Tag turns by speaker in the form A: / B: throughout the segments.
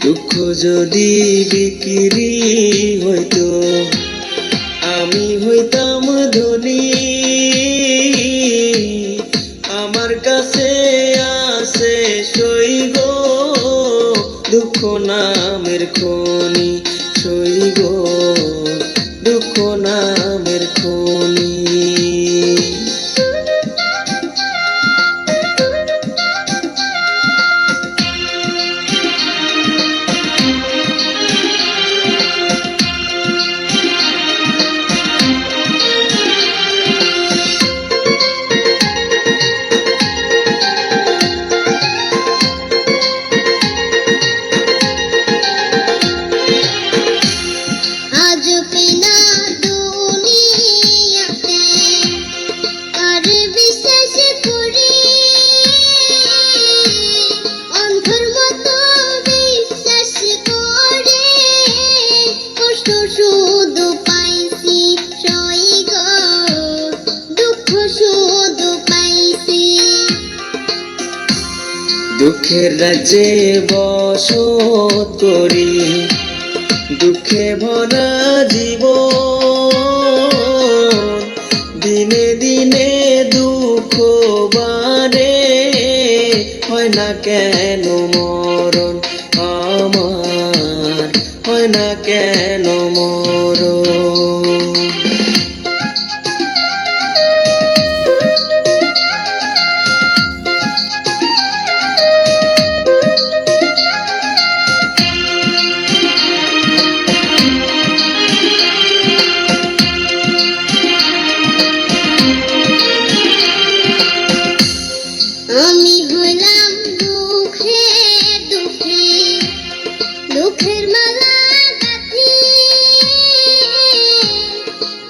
A: দুঃখ যদি বিক্রি হইতো আমি হইতাম ধনী। আমার কাছে আছে সইগ দুঃখ নামের খনি, সইগ দুঃখ নামের খনি। দুঃখের রাজ্যে বসত করি, দুঃখে ভরা জীবন। দিনে দিনে দুঃখ বাড়ে, হয় না কেন মরণ আমার, হয় না কেন মরণ।
B: আমি হইলাম দুঃখে দুঃখে, দুঃখের মালা গাঁথি।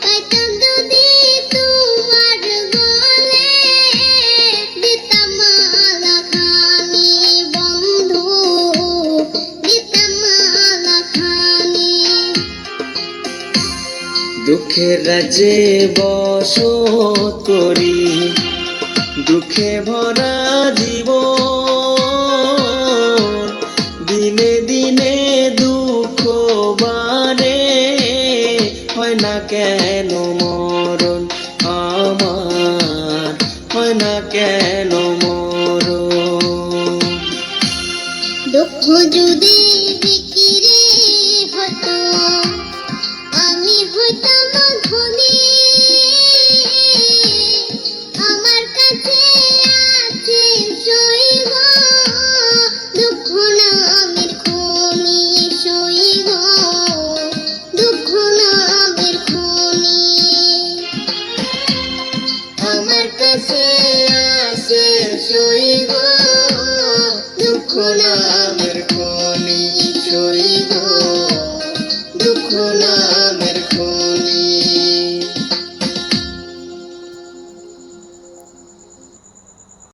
B: পাইতাম যদি তোমার গলে, দিতাম মালা খানি বন্ধু, দিতাম মালা খানি।
A: দুঃখের রাজ্যে বসত করি, দুঃখে ভরা জীবন। দিনে দিনে দুঃখ বাড়ে, হয় না কেন মরণ আমার, হয় না কেন মরণ।
B: দুঃখ যদি বিক্রি হতো আমি হইতাম